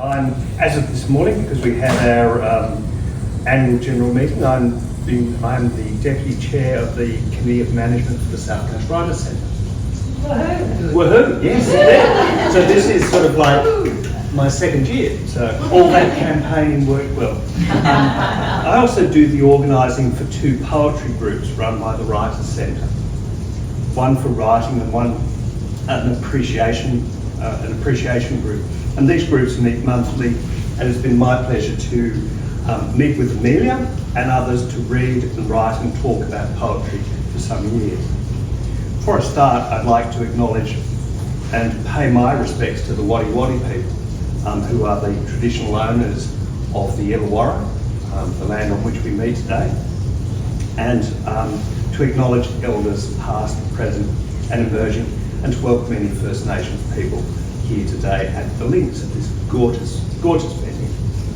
I'm, as of this morning, because we had our annual general meeting, I'm the Deputy Chair of the Committee of Management for the South Coast Writers Centre. Woohoo! Woohoo, yes. Yeah. So this is sort of like my second year, so all that campaigning worked well. I also do the organising for two poetry groups run by the Writers Centre. One for writing and one an appreciation group. And these groups meet monthly, and it's been my pleasure to meet with Amelia and others to read and write and talk about poetry for some years. Before I start, I'd like to acknowledge and pay my respects to the Wadi Wadi people, who are the traditional owners of the Illawarra, the land on which we meet today, and to acknowledge elders past, present and emerging, and to welcome any First Nations people here today at the links of this gorgeous, gorgeous venue,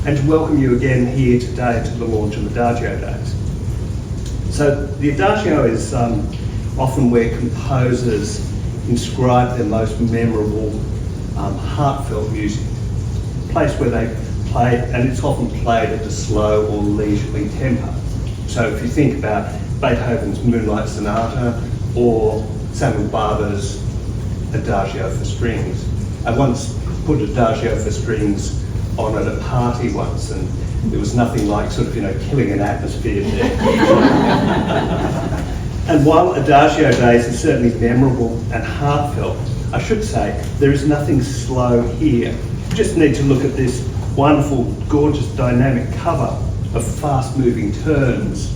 and to welcome you again here today to the launch of Adagio Days. So the Adagio is often where composers inscribe their most memorable, heartfelt music, a place where they play, and it's often played at a slow or leisurely tempo. So if you think about Beethoven's Moonlight Sonata or Samuel Barber's Adagio for strings. I once put Adagio for strings on at a party once, and there was nothing like sort of, killing an atmosphere there. And while Adagio Days is certainly memorable and heartfelt, I should say there is nothing slow here. You just need to look at this wonderful, gorgeous, dynamic cover of fast-moving turns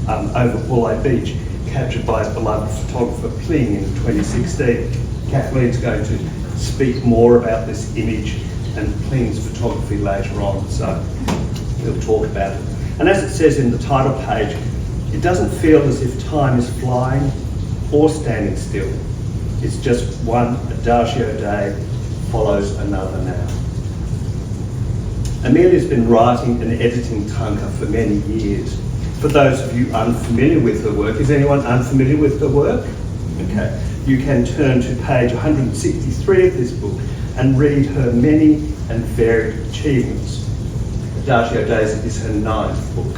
over Bulleye Beach, captured by beloved photographer Kling in 2016. Kathleen's going to speak more about this image and Kling's photography later on, so we'll talk about it. And as it says in the title page, it doesn't feel as if time is flying or standing still. It's just one Adagio day follows another now. Amelia's been writing and editing tanka for many years. For those of you unfamiliar with her work, is anyone unfamiliar with her work? Okay, you can turn to page 163 of this book and read her many and varied achievements. Adagio Days is her 9th book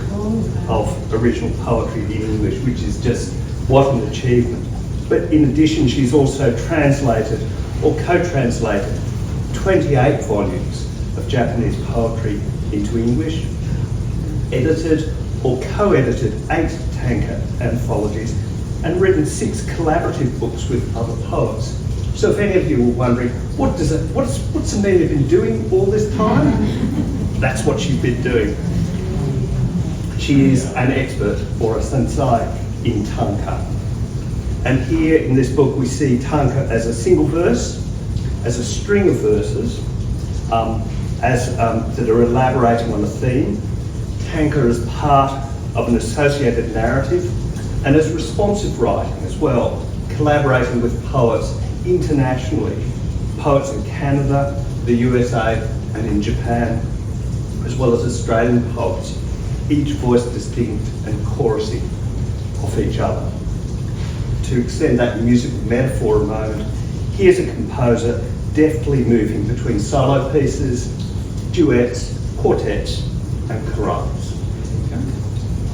of original poetry in English, which is just what an achievement. But in addition, she's also translated or co-translated 28 volumes of Japanese poetry into English, edited or co-edited 8 tanka anthologies, and written 6 collaborative books with other poets. So if any of you were wondering, what's Amelia been doing all this time? That's what she's been doing. She is an expert or a sensei in tanka. And here in this book we see tanka as a single verse, as a string of verses, that are elaborating on a theme, tanka as part of an associated narrative, and as responsive writing as well, collaborating with poets internationally, poets in Canada, the USA, and in Japan, as well as Australian poets, each voice distinct and chorusing off each other. To extend that musical metaphor a moment, here's a composer deftly moving between solo pieces, duets, quartets, and chorales. Okay. I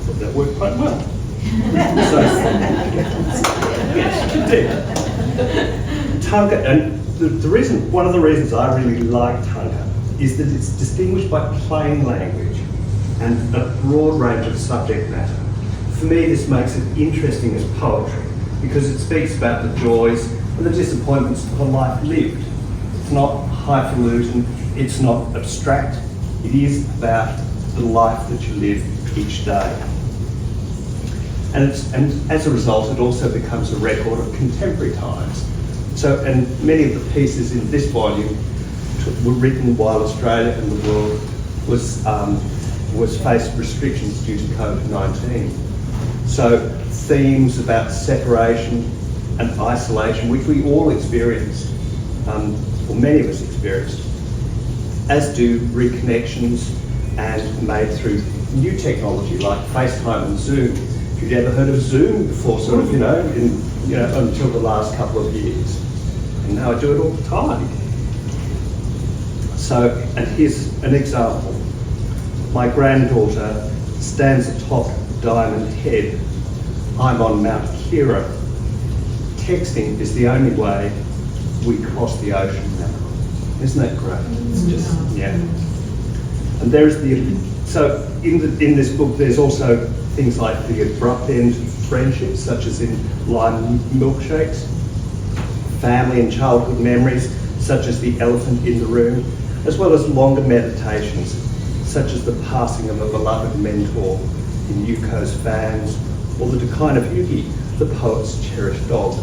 thought that worked quite well. So, yes, indeed. Tanka, and one of the reasons I really like tanka is that it's distinguished by plain language and a broad range of subject matter. For me, this makes it interesting as poetry because it speaks about the joys and the disappointments of a life lived. It's not highfalutin, it's not abstract, it is about the life that you live each day. And as a result, it also becomes a record of contemporary times. So, and many of the pieces in this volume were written while Australia and the world was faced restrictions due to COVID-19. So themes about separation and isolation, which we all experienced, or many of us experienced, as do reconnections and made through new technology like FaceTime and Zoom. If you'd ever heard of Zoom before, until the last couple of years. And now I do it all the time. And here's an example. My granddaughter stands atop Diamond Head. I'm on Mount Kira. Texting is the only way we cross the ocean now. Isn't that great? It's just, yeah. And there's so in this book, there's also things like the abrupt end of friendships, such as in lime milkshakes, family and childhood memories, such as the elephant in the room, as well as longer meditations, such as the passing of a beloved mentor in Yuko's fans, or the decline of Yuki, the poet's cherished dog.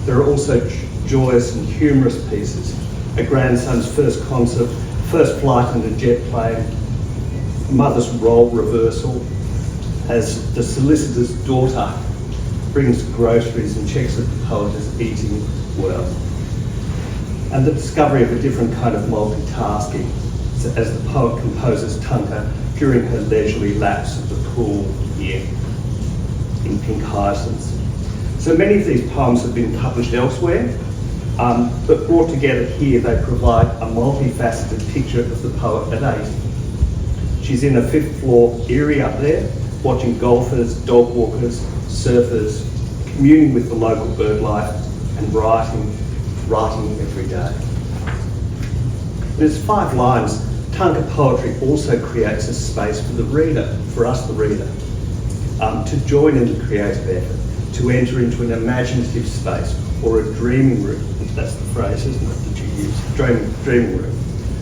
There are also joyous and humorous pieces, a grandson's first concert, first flight in a jet plane, mother's role reversal, as the solicitor's daughter brings groceries and checks that the poet is eating well. And the discovery of a different kind of multitasking, as the poet composes Tanka during her leisurely laps at the pool here in Pink Hyacinths. So many of these poems have been published elsewhere, but brought together here, they provide a multifaceted picture of the poet at 80. She's in a 5th floor area up there, watching golfers, dog walkers, surfers, communing with the local bird life, and writing every day. There's 5 lines. Tanka poetry also creates a space for the reader, for us the reader, to join in the creative effort, to enter into an imaginative space or a dreaming room. That's the phrase, isn't it, that you use, dreaming room.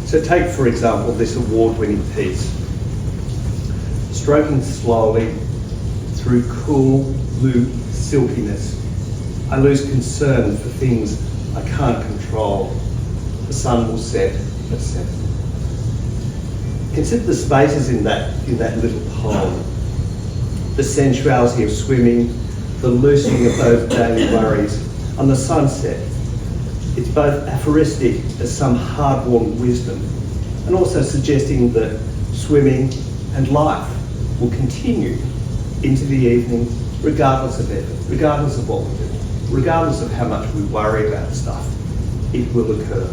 So take, for example, this award-winning piece. Stroking slowly through cool blue silkiness, I lose concern for things I can't control. The sun will set at 7. Consider the spaces in that little poem. The sensuality of swimming, the loosening of those daily worries, and the sunset. It's both aphoristic as some hard-won wisdom, and also suggesting that swimming and life will continue into the evening regardless of effort, regardless of what we do, regardless of how much we worry about stuff. It will occur.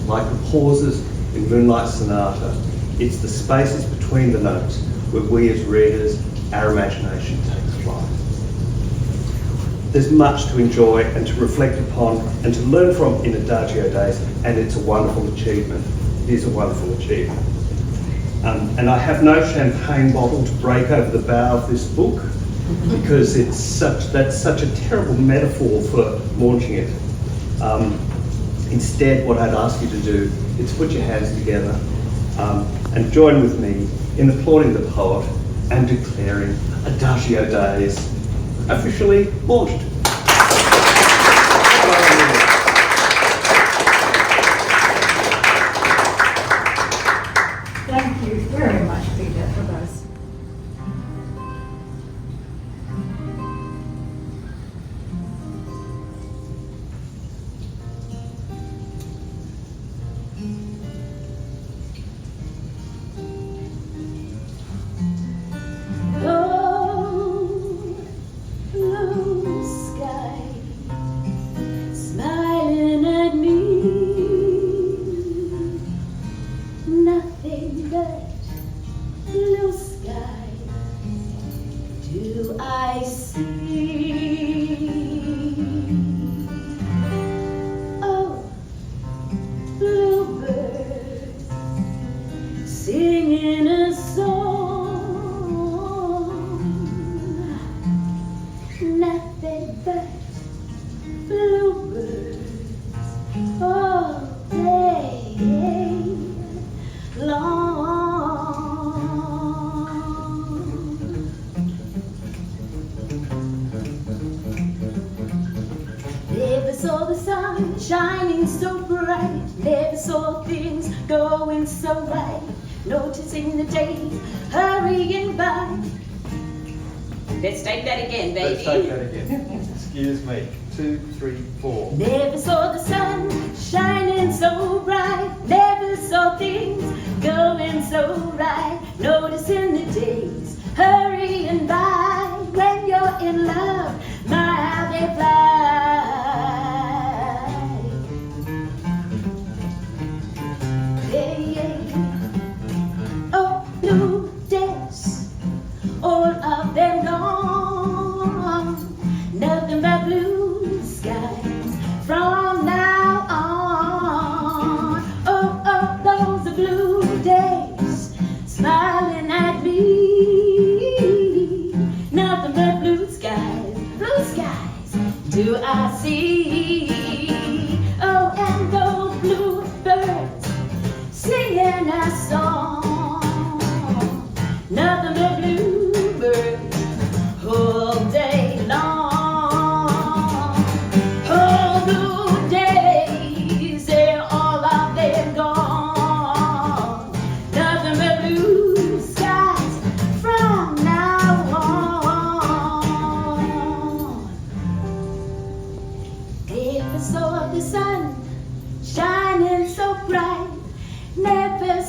Like the pauses in Moonlight Sonata, it's the spaces between the notes where we as readers, our imagination takes flight. There's much to enjoy and to reflect upon and to learn from in Adagio days, and it's a wonderful achievement. It is a wonderful achievement. And I have no champagne bottle to break over the bow of this book, because that's such a terrible metaphor for launching it. Instead, what I'd ask you to do is put your hands together and join with me in applauding the poet and declaring Adagio Days officially launched. Thank you very much, Peter, for those. Noticing the days hurrying by. Let's take that again, baby. Let's take that again. Excuse me. 2, 3, 4. Never saw the sun shining so bright. Never saw things going so right. Noticing the days hurrying by. When you're in love, my how they fly.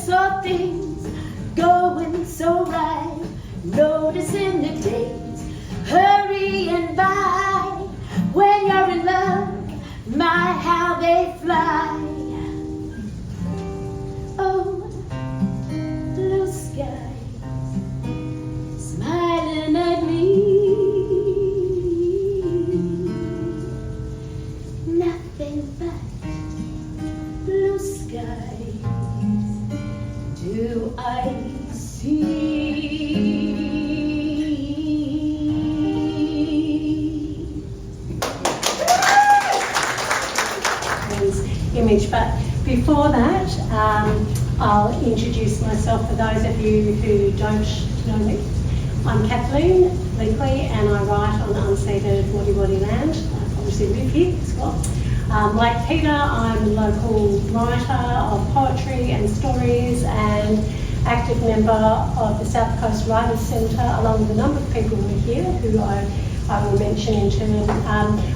saw things going so right, noticing the days hurrying by. When you're in love, my how they fly. Oh, blue skies smiling at me. Nothing but blue skies do I see. Image, but before that, I'll introduce myself for those of you who don't know me. I'm Kathleen Leakley and I write on unceded Wadi land. I obviously live here as well. Like Peter, I'm a local writer of poetry and stories and active member of the South Coast Writers Centre, along with a number of people who are here who I will mention in turn.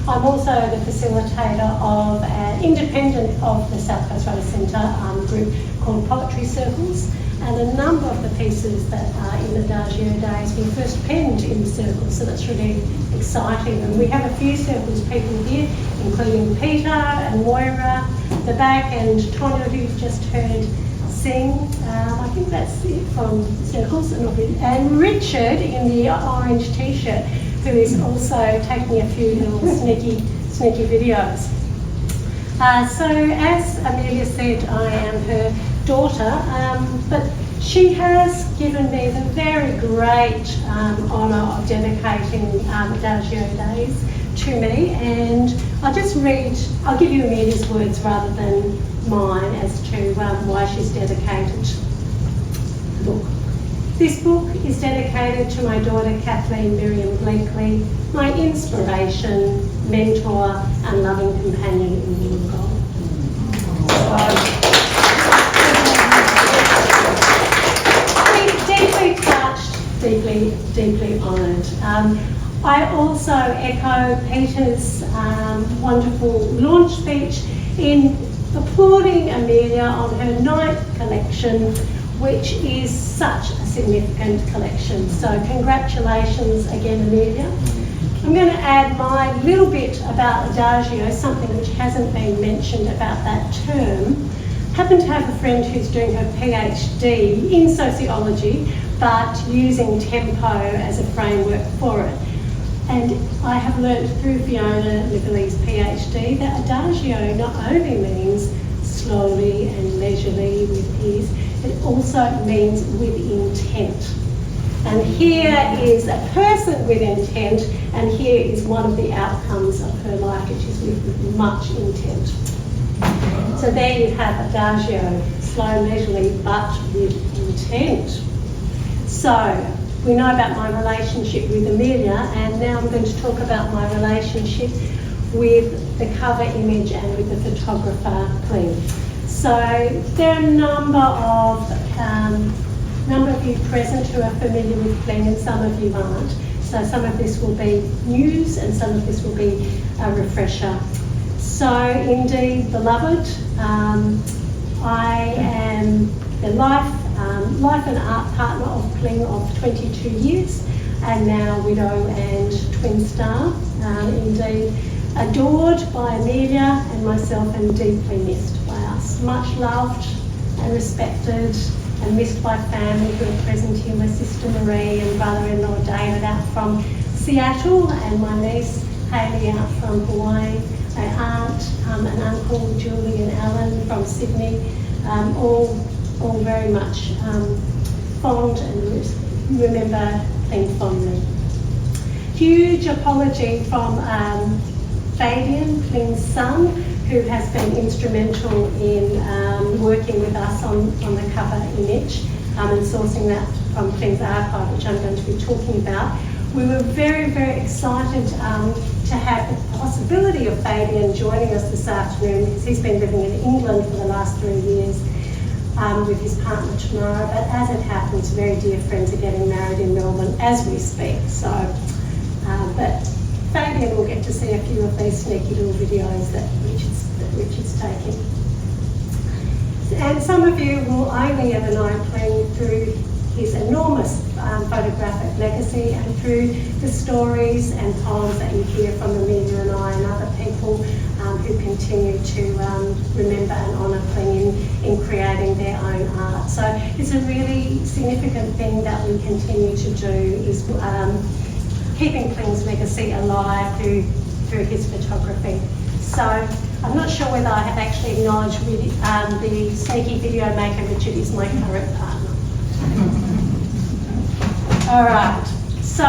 I'm also the facilitator of an independent of the South Coast Writers Centre group called Poetry Circles, and a number of the pieces that are in Adagio Days were first penned in the circles, so that's really exciting. And we have a few circles people here, including Peter and Moira, the back, and Tonya, who you've just heard sing. I think that's it from circles, and Richard in the orange t-shirt, who is also taking a few little sneaky videos. So as Amelia said, I am her daughter, but she has given me the very great honour of dedicating Adagio Days to me, and I'll give you Amelia's words rather than mine as to why she's dedicated the book. This book is dedicated to my daughter Kathleen Miriam Bleakley, my inspiration, mentor and loving companion in the world. Deeply touched, deeply honoured. I also echo Peter's wonderful launch speech in applauding Amelia on her 9th collection, which is such a significant collection. So congratulations again, Amelia. I'm going to add my little bit about Adagio, something which hasn't been mentioned about that term. I happen to have a friend who's doing her PhD in sociology, but using tempo as a framework for it. And I have learnt through Fiona Lively's PhD that Adagio not only means slowly and leisurely with ease, it also means with intent. And here is a person with intent, and here is one of the outcomes of her life, which is with much intent. So there you have Adagio, slow, leisurely, but with intent. So we know about my relationship with Amelia, and now I'm going to talk about my relationship with the cover image and with the photographer, Clem. So there are a number of you present who are familiar with Clem, and some of you aren't. So some of this will be news and some of this will be a refresher. So indeed, beloved, I am the life and art partner of Clem of 22 years, and now widow and twin star. Indeed, adored by Amelia and myself and deeply missed by us. Much loved and respected and missed by family who are present here, my sister Marie and brother-in-law David out from Seattle, and my niece Hayley out from Hawaii, my aunt and uncle Julie and Alan from Sydney, all very much fond and remember things fondly. Huge apology from Fielden, Clem's son, who has been instrumental in working with us on the cover image and sourcing that from Clem's archive, which I'm going to be talking about. We were very, very excited to have the possibility of Fabian joining us this afternoon, because he's been living in England for the last 3 years with his partner tomorrow. But as it happens, very dear friends are getting married in Melbourne as we speak. So, but Fabian will get to see a few of these sneaky little videos that Richard's taking. And some of you will only ever know Pling through his enormous photographic legacy and through the stories and poems that you hear from Amelia and I and other people who continue to remember and honour Pling in creating their own art. So it's a really significant thing that we continue to do, is keeping Pling's legacy alive through his photography. So I'm not sure whether I have actually acknowledged the sneaky video maker Richard is my current partner. All right, so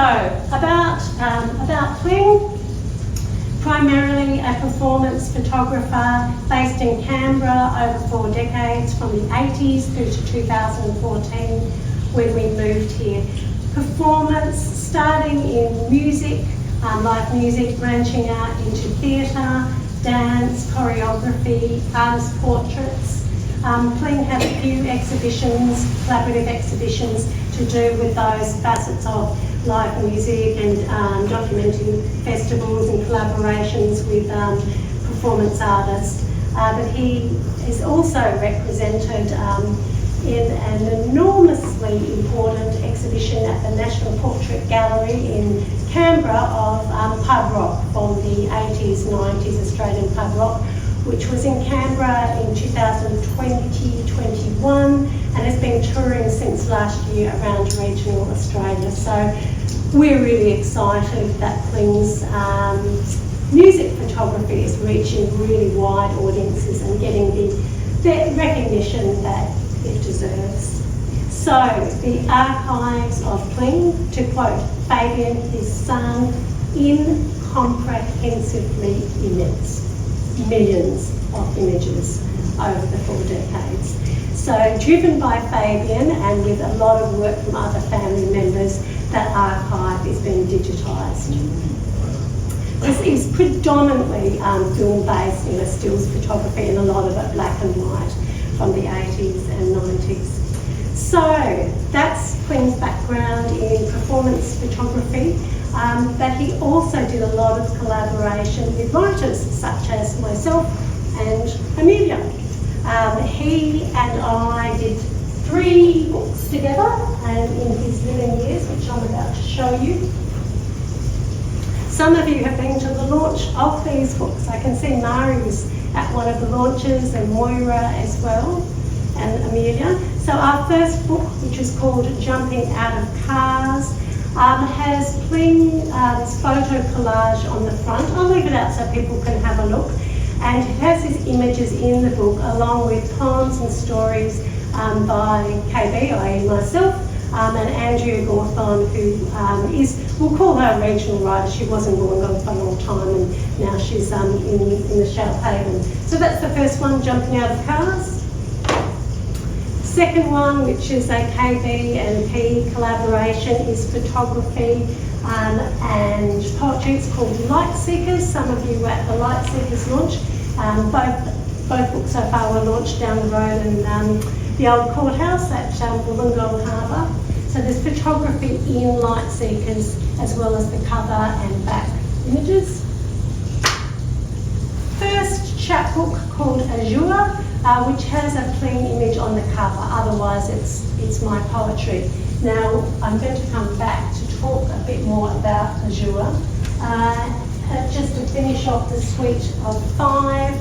about Pling, primarily a performance photographer based in Canberra over 4 decades, from the 80s through to 2014 when we moved here. Performance starting in music, live music, branching out into theatre, dance, choreography, artist portraits. Pling had a few exhibitions, collaborative exhibitions, to do with those facets of live music and documenting festivals and collaborations with performance artists. But he is also represented in an enormously important exhibition at the National Portrait Gallery in Canberra of pub rock from the 80s, 90s, Australian pub rock, which was in Canberra in 2020-21 and has been touring since last year around regional Australia. So we're really excited that Pling's music photography is reaching really wide audiences and getting the recognition that it deserves. So the archives of Pling, to quote Fabian, his son, incomprehensibly immense. Millions of images over the 4 decades. So driven by Fabian and with a lot of work from other family members, that archive is being digitised. This is predominantly film-based, stills photography, and a lot of it black and white from the 80s and 90s. So that's Pling's background in performance photography, but he also did a lot of collaboration with writers such as myself and Amelia. He and I did 3 books together, and in his living years, which I'm about to show you. Some of you have been to the launch of these books. I can see Mari was at one of the launches, and Moira as well, and Amelia. So our first book, which is called Jumping Out of Cars, has Pling's photo collage on the front. I'll leave it out so people can have a look. And it has his images in the book, along with poems and stories by KB, i.e. myself, and Andrea Gawthorne, who we'll call her a regional writer. She was in Wollongong for a long time, and now she's in the Shoalhaven. So that's the first one, Jumping Out of Cars. Second one, which is a KB and P collaboration, is photography and poetry. It's called Light Seekers. Some of you were at the Light Seekers launch. Both books so far were launched down the road in the old courthouse at Wollongong Harbour. So there's photography in Light Seekers as well as the cover and back images. First chapbook called Adagio, which has a Pling image on the cover. Otherwise, it's my poetry. Now, I'm going to come back to talk a bit more about Adagio. Just to finish off the suite of 5,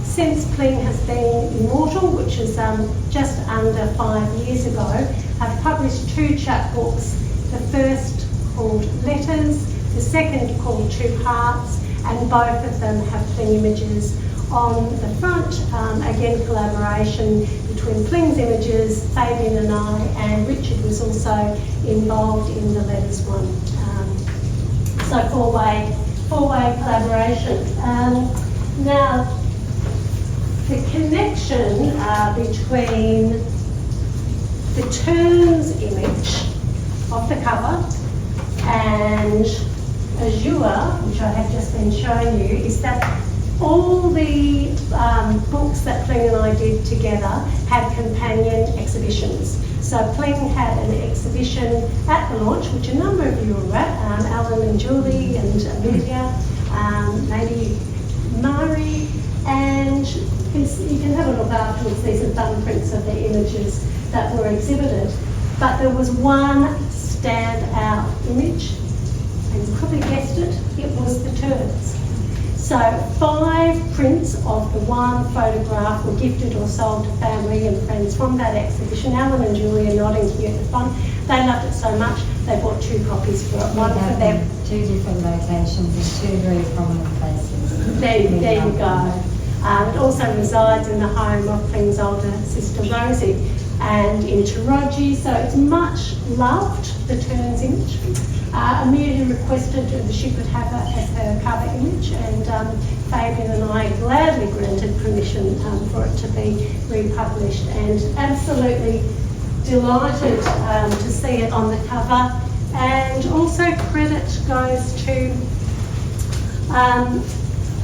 since Pling has been immortal, which is just under 5 years ago, I've published 2 chapbooks. The first called Letters, the second called Two Hearts, and both of them have Pling images on the front. Again, collaboration between Pling's images, Fabian and I, and Richard was also involved in the Letters one. So four-way collaboration. Now, the connection between the Terns image of the cover and Adagio, which I have just been showing you, is that all the books that Pling and I did together had companion exhibitions. So Pling had an exhibition at the launch, which a number of you were at, Alan and Julie and Amelia, maybe Mari, and you can have a look of afterwards, these are thumbprints of the images that were exhibited. But there was one standout image, and you probably guessed it, it was the turds. So 5 prints of the one photograph were gifted or sold to family and friends from that exhibition. Alan and Julie are nodding here at the front. They loved it so much, they bought 2 copies for it, one for them. 2 different locations in 2 very prominent places. There you go. It also resides in the home of Kling's older sister Rosie and in Taraji, so it's much loved, the Turns image. Amelia requested that she could have it as her cover image, and Fabian and I gladly granted permission for it to be republished, and absolutely delighted to see it on the cover. And also credit goes to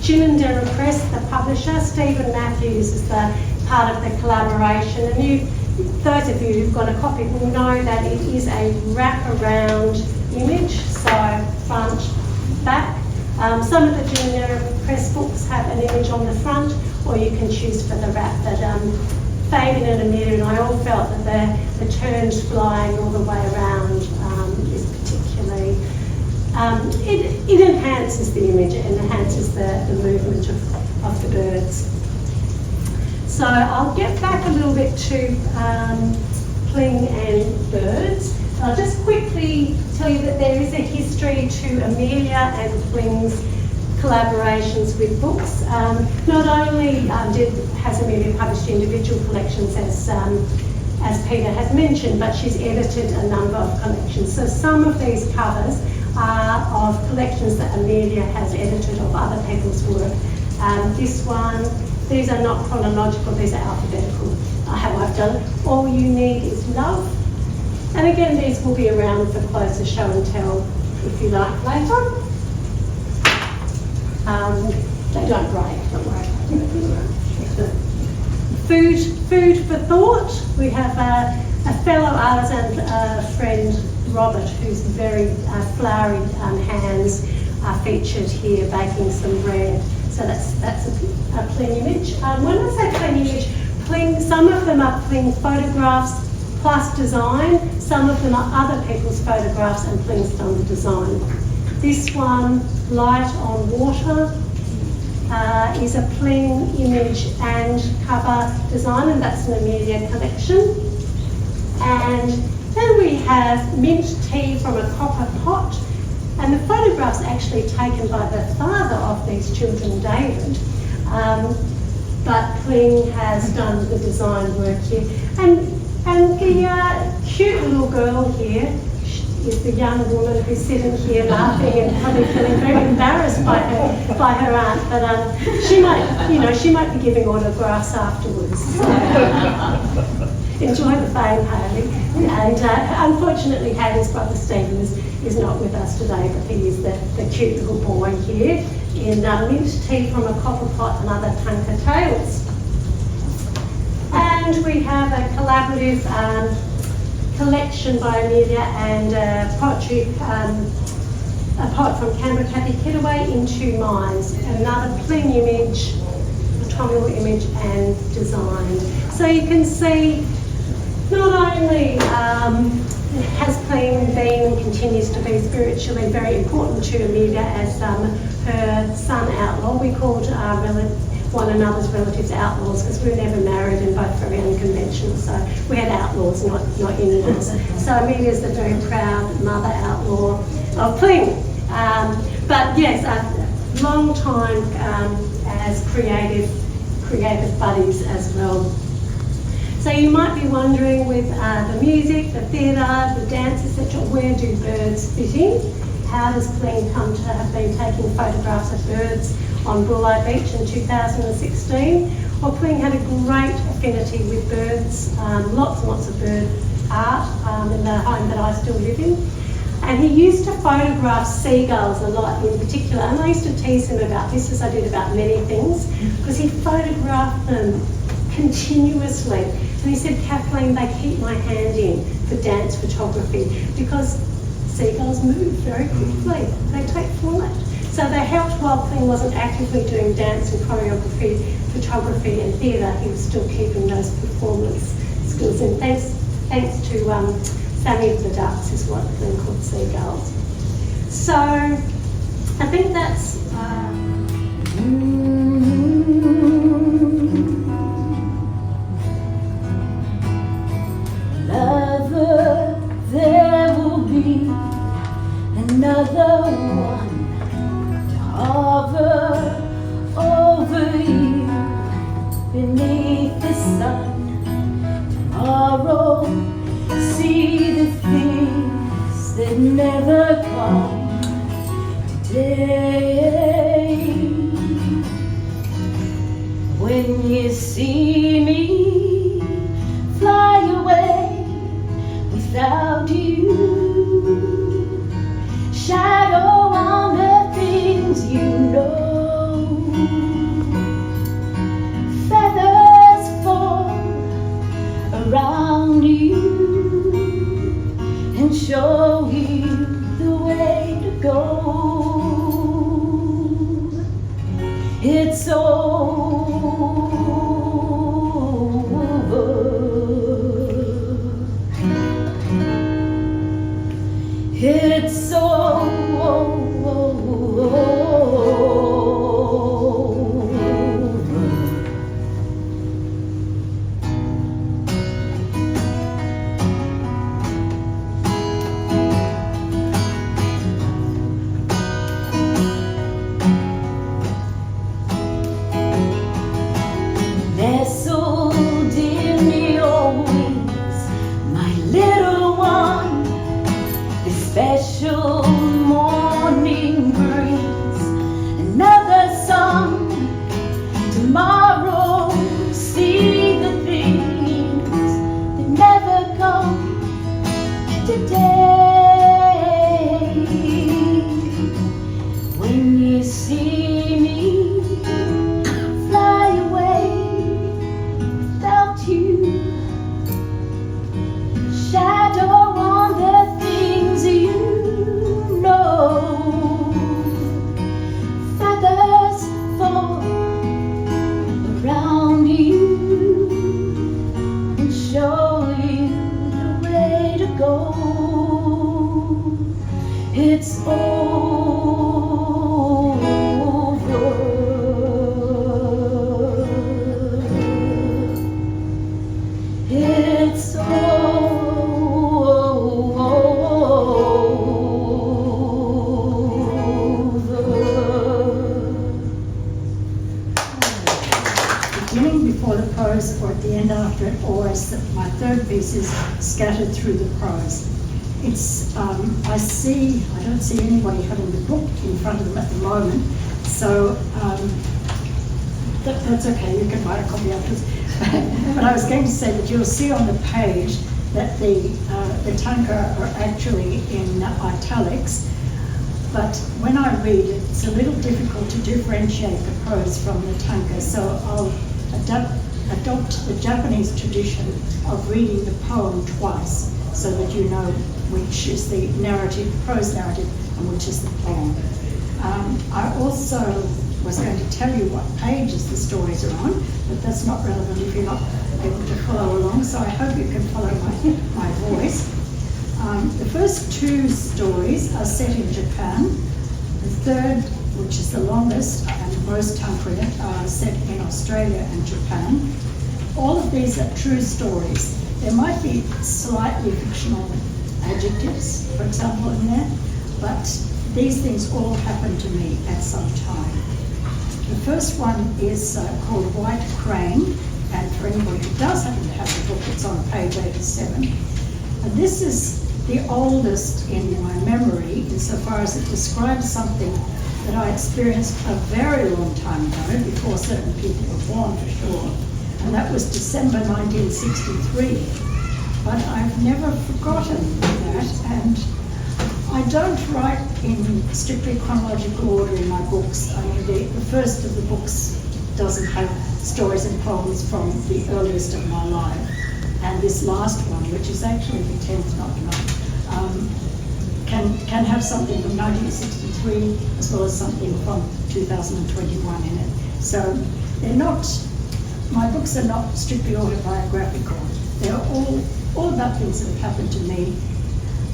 Ginninderra Press, the publisher. Stephen Matthews is the part of the collaboration, and those of you who've got a copy will know that it is a wrap-around image, so front, back. Some of the Ginninderra Press books have an image on the front, or you can choose for the wrap. But Fabian and Amelia and I all felt that the turns flying all the way around is particularly, it enhances the image, it enhances the movement of the birds. So I'll get back a little bit to Kling and birds. I'll just quickly tell you that there is a history to Amelia and Kling's collaborations with books. Not only has Amelia published individual collections as Peter has mentioned, but she's edited a number of collections. So some of these covers are of collections that Amelia has edited of other people's work. This one, these are not chronological, these are alphabetical, how I've done it. All You Need Is Love. And again, these will be around for closer show and tell if you like later. They don't break, don't worry. Food for thought. We have a fellow artisan friend, Robert, whose very flowery hands are featured here baking some bread. So that's a Kling image. When I say Kling image, Kling, some of them are Kling photographs plus design, some of them are other people's photographs and Kling's done the design. This one, Light on Water, is a Kling image and cover design, and that's an Amelia collection. And then we have Mint Tea from a Copper Pot, and the photograph's actually taken by the father of these children, David. But Kling has done the design work here. And the cute little girl here is the young woman who's sitting here laughing and probably feeling very embarrassed by her aunt. But she might be giving autographs afterwards. So, enjoy the fame, Hayley. And unfortunately, Hayley's brother Stephen is not with us today, but he is the cute little boy here in Mint Tea from a Copper Pot and Other Tunka Tales. And we have a collaborative collection by Amelia and poetry, a poet from Canberra, Kathy Kitaway, in 2 minds. Another Kling image, autumnal image and design. So you can see not only has Kling been and continues to be spiritually very important to Amelia as her son outlaw. We called one another's relatives outlaws because we were never married and both very unconventional, so we had outlaws, not in-laws. So Amelia's the very proud mother outlaw of Kling. But yes, a long time as creative buddies as well. So you might be wondering with the music, the theatre, the dance, etc., where do birds fit in? How does Kling come to have been taking photographs of birds on Bulli Beach in 2016? Well, Kling had a great affinity with birds, lots and lots of bird art in the home that I still live in. And he used to photograph seagulls a lot in particular, and I used to tease him about this, as I did about many things, because he photographed them continuously. And he said, Kathleen, they keep my hand in for dance photography because seagulls move very quickly. They take flight. So they helped while Clint wasn't actively doing dance and choreography, photography and theatre. He was still keeping those performance skills. And thanks to Sammy of the Ducks is what Clint called Seagulls. So I think that's... Lover, there will be another one to hover over you beneath the sun. Tomorrow, see the things that never come today. When you see me fly away without you, shadow on the things you know. Feathers fall around you and show you the way to go. It's over. It's nestled in your wings, my little one. This special morning brings another song. Tomorrow, see the things that never come today. When you see me fly away without you, shadow on the things you know. Feathers fall around you and show you the way to go. It's over. It's Beginning before the prose or at the end after it, always my third piece is scattered through the prose. It's, I don't see anybody having the book in front of them at the moment, so that's okay, you can buy a copy afterwards. But I was going to say that you'll see on the page that the tanka are actually in italics, but when I read it, it's a little difficult to differentiate the prose from the tanka, so I'll adopt the Japanese tradition of reading the poem twice, so that you know which is the narrative, prose narrative, and which is the poem. I also was going to tell you what pages the stories are on, but that's not relevant if you're not able to follow along, so I hope you can follow my voice. The first two stories are set in Japan. The third, which is the longest and most tanka, are set in Australia and Japan. All of these are true stories. There might be slightly fictional adjectives, for example, in there, but these things all happened to me at some time. The first one is called White Crane, and for anybody who does happen to have the book, it's on page 87. And this is the oldest in my memory, insofar as it describes something that I experienced a very long time ago, before certain people were born for sure, and that was December 1963. But I've never forgotten that, and I don't write in strictly chronological order in my books. I mean, the first of the books doesn't have stories and poems from the earliest of my life. And this last one, which is actually the 10th, not 9th, can have something from 1962. 1963, as well as something from 2021 in it. So they're not, my books are not strictly autobiographical. They're all about things that have happened to me,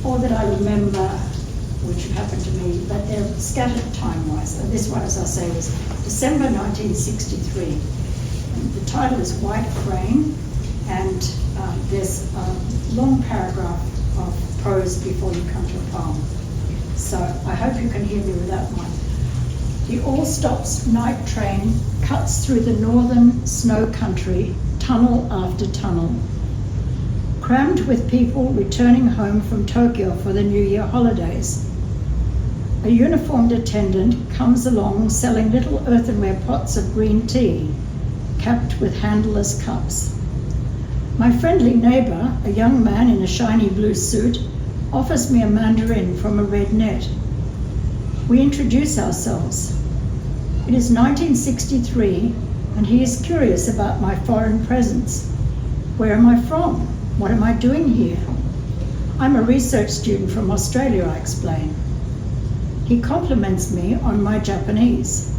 or that I remember which have happened to me, but they're scattered time-wise. And this one, as I say, was December 1963. And the title is White Crane, and there's a long paragraph of prose before you come to a poem. So I hope you can hear me with that one. The all-stops night train cuts through the northern snow country, tunnel after tunnel, crammed with people returning home from Tokyo for the New Year holidays. A uniformed attendant comes along selling little earthenware pots of green tea, capped with handleless cups. My friendly neighbour, a young man in a shiny blue suit, offers me a mandarin from a red net. We introduce ourselves. It is 1963, and he is curious about my foreign presence. Where am I from? What am I doing here? I'm a research student from Australia, I explain. He compliments me on my Japanese.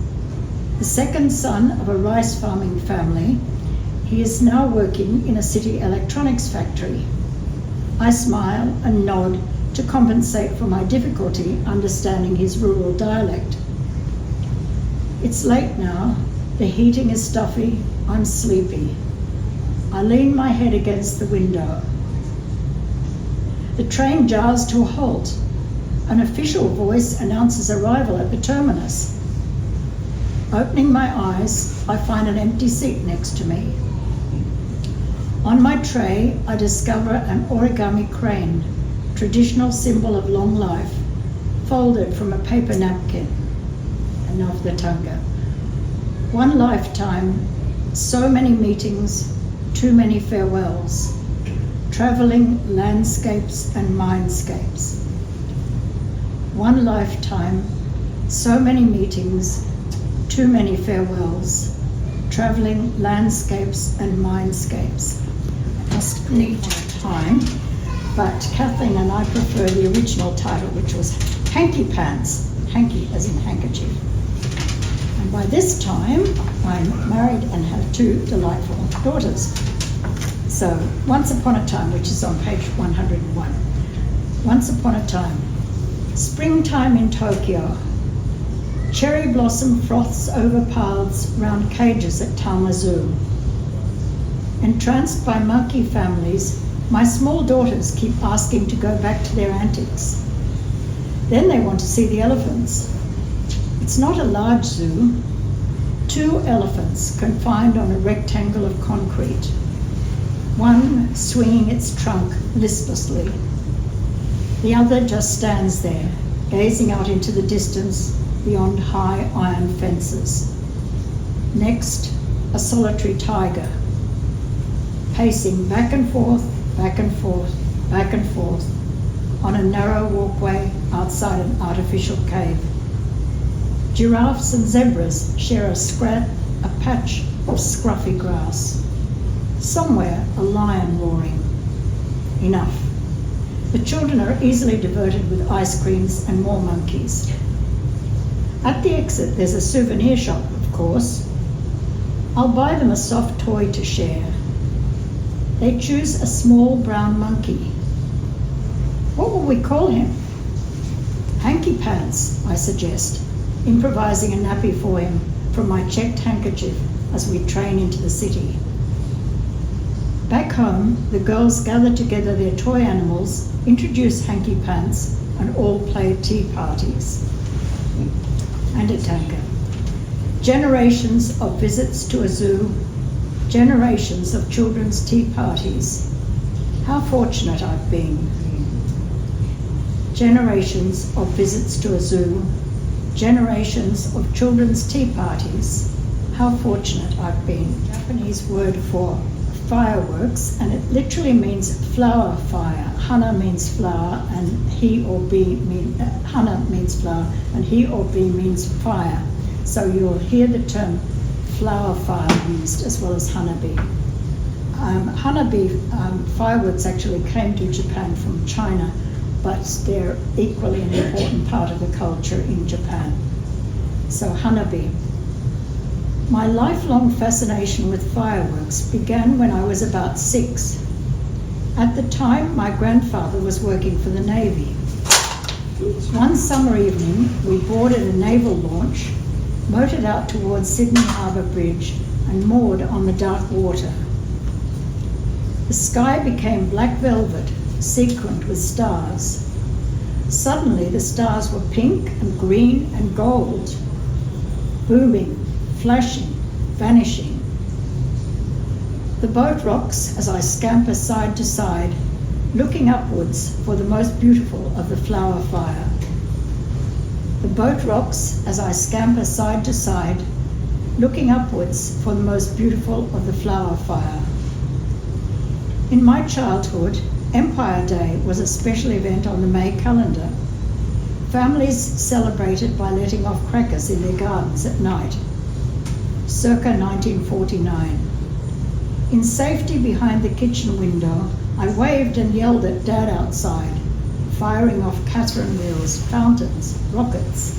The second son of a rice farming family, he is now working in a city electronics factory. I smile and nod to compensate for my difficulty understanding his rural dialect. It's late now, the heating is stuffy, I'm sleepy. I lean my head against the window. The train jars to a halt. An official voice announces arrival at the terminus. Opening my eyes, I find an empty seat next to me. On my tray, I discover an origami crane, traditional symbol of long life, folded from a paper napkin, and of the tanka. One lifetime, so many meetings, too many farewells, traveling landscapes and mindscapes. One lifetime, so many meetings, too many farewells, traveling landscapes and mindscapes. I must need time, but Kathleen and I prefer the original title, which was Hanky Pants, hanky as in handkerchief. And by this time, I'm married and have two delightful daughters. So, Once Upon a Time, which is on page 101. Once upon a time, springtime in Tokyo. Cherry blossom froths over paths round cages at Tama Zoo. Entranced by monkey families, my small daughters keep asking to go back to their antics. Then they want to see the elephants. It's not a large zoo. 2 elephants confined on a rectangle of concrete. One swinging its trunk listlessly. The other just stands there, gazing out into the distance beyond high iron fences. Next, a solitary tiger, pacing back and forth, back and forth, back and forth on a narrow walkway outside an artificial cave. Giraffes and zebras share a patch of scruffy grass. Somewhere, a lion roaring. Enough. The children are easily diverted with ice creams and more monkeys. At the exit, there's a souvenir shop, of course. I'll buy them a soft toy to share. They choose a small brown monkey. What will we call him? Hanky Pants, I suggest, improvising a nappy for him from my checked handkerchief as we train into the city. Back home, the girls gather together their toy animals, introduce Hanky Pants, and all play tea parties. And a tanka. Generations of visits to a zoo, generations of children's tea parties. How fortunate I've been. Generations of visits to a zoo, generations of children's tea parties. How fortunate I've been. Japanese word for fireworks, and it literally means flower fire. Hana means flower, and hana means flower, and he or be means fire. So you'll hear the term flower fire used as well as hanabi. Hanabi fireworks actually came to Japan from China but they're equally an important part of the culture in Japan. So Hanabi. My lifelong fascination with fireworks began when I was about 6. At the time, my grandfather was working for the Navy. One summer evening, we boarded a naval launch, motored out towards Sydney Harbour Bridge, and moored on the dark water. The sky became black velvet, sequined with stars. Suddenly, the stars were pink and green and gold, booming, flashing, vanishing. The boat rocks as I scamper side to side, looking upwards for the most beautiful of the flower fire. The boat rocks as I scamper side to side, looking upwards for the most beautiful of the flower fire. In my childhood, Empire Day was a special event on the May calendar. Families celebrated by letting off crackers in their gardens at night. Circa 1949. In safety behind the kitchen window, I waved and yelled at Dad outside, firing off Catherine wheels, fountains, rockets.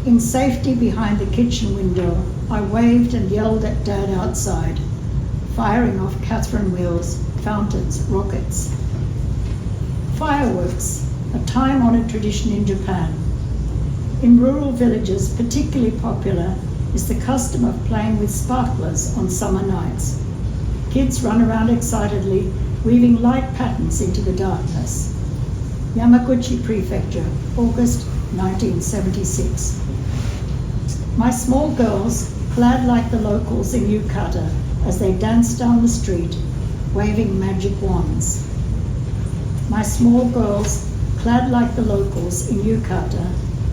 In safety behind the kitchen window, I waved and yelled at Dad outside, firing off Catherine wheels, fountains, rockets. Fireworks, a time-honoured tradition in Japan. In rural villages, particularly popular is the custom of playing with sparklers on summer nights. Kids run around excitedly, weaving light patterns into the darkness. Yamaguchi Prefecture, August 1976. My small girls, clad like the locals in yukata, as they dance down the street, waving magic wands. My small girls, clad like the locals in yukata,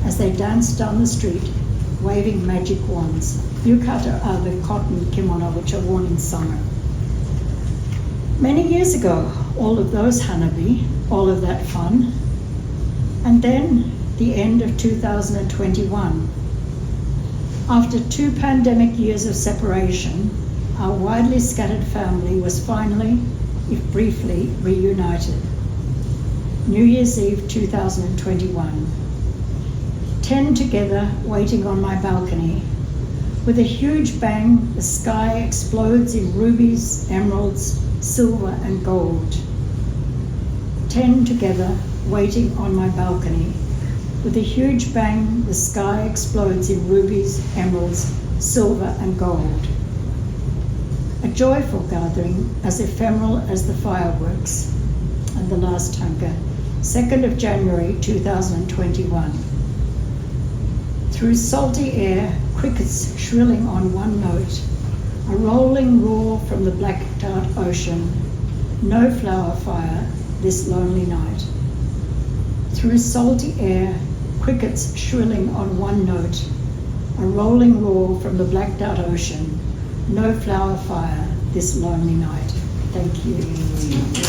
as they dance down the street, waving magic wands. Yukata are the cotton kimono which are worn in summer. Many years ago, all of those hanabi, all of that fun, and then the end of 2021. After 2 pandemic years of separation, our widely scattered family was finally, if briefly, reunited. New Year's Eve 2021. 10 together, waiting on my balcony. With a huge bang, the sky explodes in rubies, emeralds, silver and gold. 10 together, waiting on my balcony. With a huge bang, the sky explodes in rubies, emeralds, silver and gold. A joyful gathering, as ephemeral as the fireworks. And the last tanka, 2nd of January 2021. Through salty air, crickets shrilling on one note, a rolling roar from the blacked out ocean, no flower fire this lonely night. Through salty air, crickets shrilling on one note, a rolling roar from the blacked out ocean, no flower fire this lonely night. Thank you.